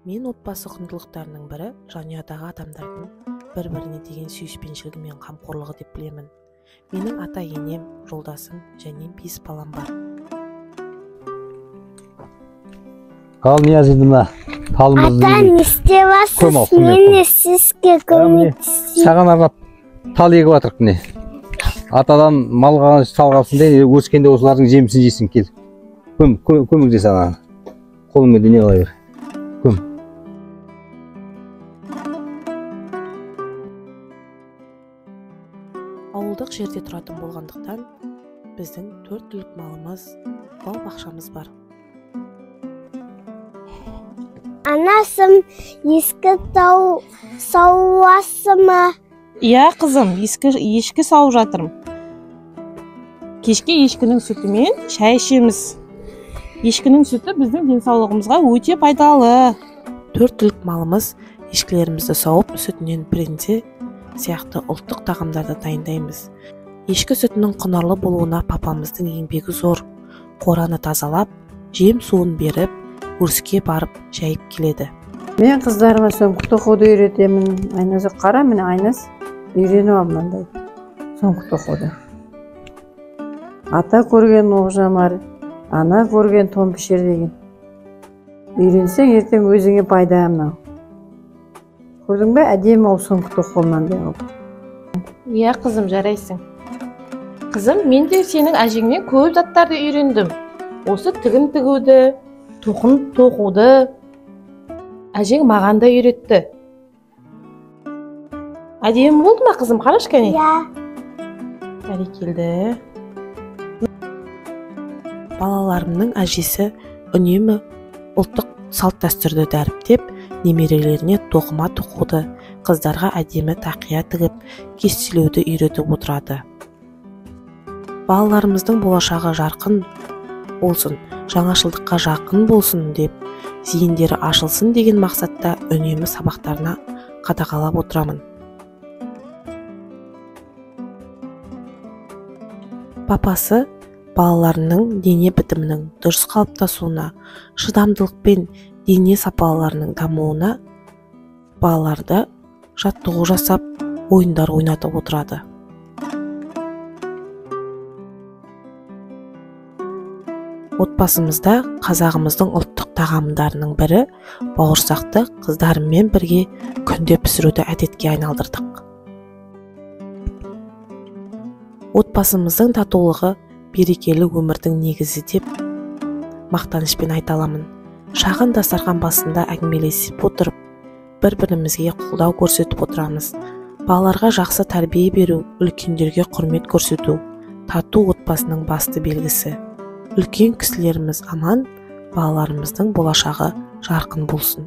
Мен отбасы құндылықтарының бірі жанұядағы адамдардың бір-біріне деген сүйіспеншілігі мен қамқорлығы деп білемін. Менің ата-енем, жолдасым және 5 балам бар. Ал Ниязидима, талымызды Ата, не істевасыз? Мен сізге көмектесейін. саған арнап тал егіп жатырық міне. Атадан малға салғасын де, өскенде осылардың жемісін жейсің, кел. Көмекте саған. Қолыңмен дене қылай бер. Көм. Ауылдық жерде тұратын болғандықтан, біздің 4 түлік малымыз, бау-бақшамыз бар. Анасым, ескі тау сауасы ма? Иә, қызым, ешкі сауып жатырмын. Кешке ешкінің сүтімен шай ішеміз. Ешкінің сүті біздің денсаулығымызға өте пайдалы. 4 түлік малымыз ешкілерімізді сауып, сүтінен бренде сияқты ұлттық тағамдарды дайындаймыз. Ешкі сүтінің құнарлы болуына папамыздың еңбегі зор. Қораны тазалап, жем суын беріп, өріске барып жайып келеді. Мен қыздарыма соңғы тоқуды үйретемін. Айназы қара, міне Айназ үйреніп алмандай. Соңғы тоқуды. Ата көрген оғжамар, ана көрген тон пішер деген. Үйренсең ертең өзіңе пайда мынау. Көрдің бе, әдемі ол соңғы тоқуынан деген. Иә, қызым, жарайсың. Қызым, мен де сенің әжеңнен көп заттарды үйрендім. Осы тігін тігуді, тоқын тоқуды әжең маған да үйретті. Әдемі болды ма, қызым? Қараш кәне? Иә. Бәрекелді. Балаларымның әжесі үнемі ұлттық салт-дәстүрді дәріптеп, немерелеріне тоқыма тоқуды, қыздарға әдемі тақия тігіп, кестелеуді үйретіп отырады. Балаларымыздың болашағы жарқын болсын, жаңашылдыққа жақын болсын деп, зейіндері ашылсын деген мақсатта үнемі сабақтарына қадағалап отырамын. Папасы балаларының дене бітімінің дұрыс қалыптасуына, шыдамдылық пен дене сапаларының дамуына балаларды жаттығу жасап, ойындар ойнатып отырады. Отбасымызда қазағымыздың ұлттық тағамдарының бірі бауырсақты қыздарыммен бірге күнде пісіруді әдетке айналдырдық. Отбасымыздың татулығы берекелі өмірдің негізі деп мақтанышпен айта аламын. Шағын дастархан басында әңгімелесіп отырып, бір-бірімізге қолдау көрсетіп отырамыз. Балаларға жақсы тәрбие беру, үлкендерге құрмет көрсету, тату отбасының басты белгісі. Үлкен кісілеріміз аман, балаларымыздың болашағы жарқын болсын.